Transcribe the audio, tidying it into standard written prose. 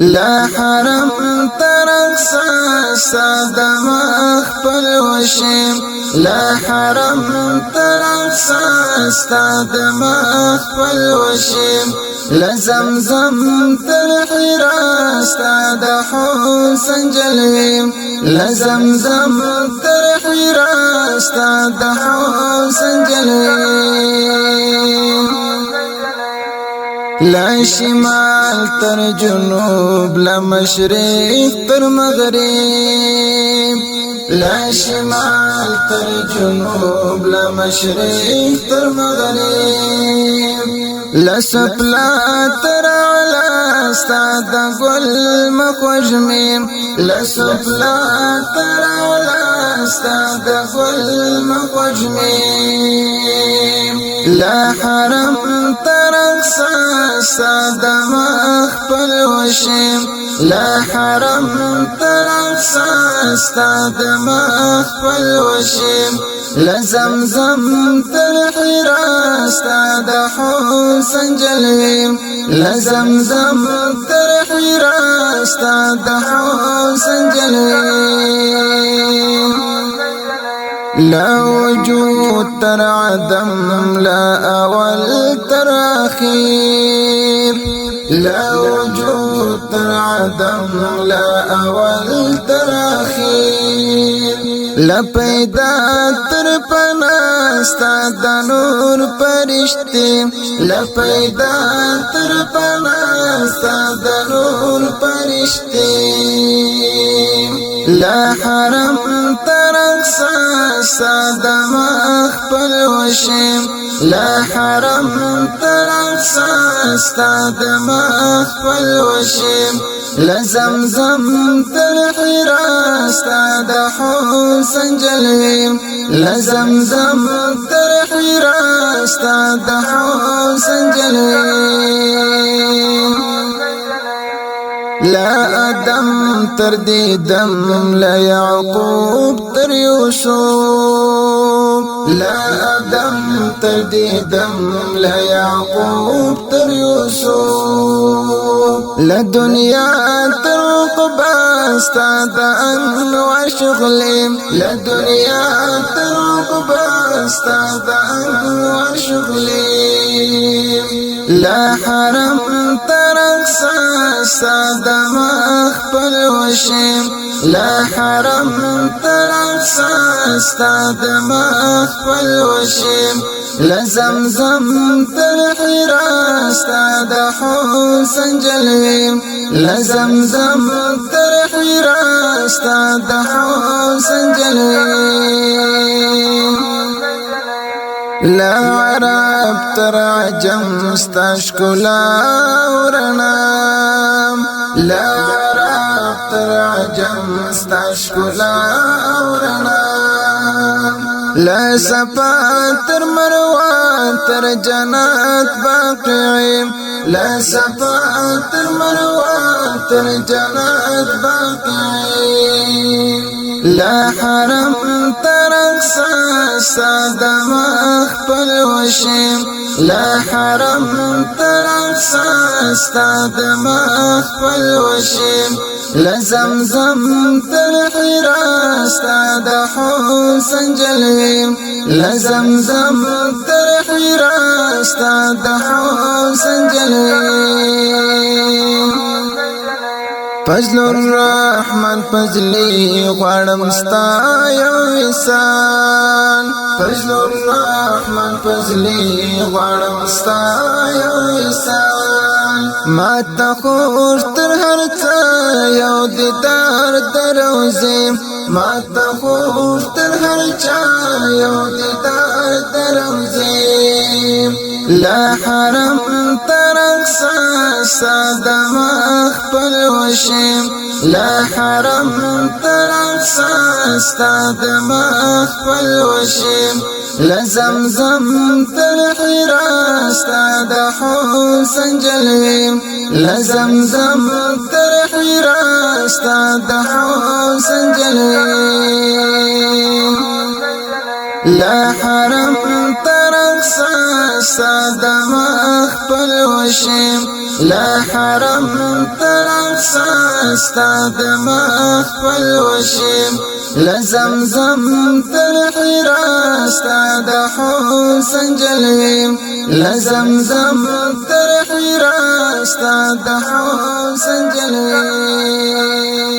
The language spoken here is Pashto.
لا حرم ترقصا ساده مخبل وشیم لا حرم ترقصا ساده مخبل وشیم لزمزم تر حرا ساده حسن جلویم لزمزم تر حرا ساده حسن جلویم لا شمال تر جنوب لا مشرق تر مغرب لا شمال تر جنوب لا مشرق تر مغرب لا سفلا تر علا ساده گل مخوجمیم لا سفلا تر علا ساده گل مخوجمیم لا حرم ترقصا ساده مخبل وشیم لا حرم ترقصا ساده مخبل وشیم لزمزم تر حرا ساده حسن جلویم لزمزم تر حرا ساده حسن جلویم لا وجود تر عدم لا أول تر أخير لا وجود تر عدم لا أول تر أخير لا پیدا تر پنا ستا نور پرشتي لا پیدا تر پنا ستا نور پرشتي لا حرم ترقصا ساده مخبل وشیم لا حرم ترقصا ساده مخبل وشیم لزمزم تر حرا ساده حسن جلویم لزمزم تر حرا ساده حسن جلویم لا آدم تر دیدم لا یعقوب تر یوسف لا آدم تر دیدم لا یعقوب تر یوسف لا دنیا تر عقبا ساده ان وشغلیم لا دنیا تر عقبا ساده ان وشغلیم لا حرم ترقصا ساده مخبل وشیم لا حرم ترقصا ساده مخبل وشیم لزمزم تر حرا ساده حسن جلویم لزمزم تر حرا ساده حسن جلویم لا عرب تر عجم استشكلا ورنام لا عرب تر عجم استشكلا ورنام لا صفا تر مروان تر جنات باقعين لا صفا تر مروان تر جنات باقعين لا حرم ترقصا ساده مخبل وشیم لا حرم ترقصا ساده مخبل وشیم لزمزم تر حرا ساده حسن جلویم لزمزم تر حرا ساده حسن جلویم فضل الرحمن فضلی غواړم ستا یو وصال فضل الرحمن فضلی غواړم ستا یو وصال ما ته خوش تر هر څه یو دیدار دروزې ما ته خوش تر هر چا یو دیدار دروزې لا حرم ترقصا ساده مخبل وشیم لا حرم ترقصا ساده مخبل وشیم لزمزم تر حرا ساده حسن جلویم لزمزم تر حرا ساده حسن جلویم لا حرم ترقصا ساده مخبل وشم لا حرم تر اقصى استاد مخفل وشم لزمزم تر حرا استاد حسن جلویم لزمزم تر حرا استاد حسن جلویم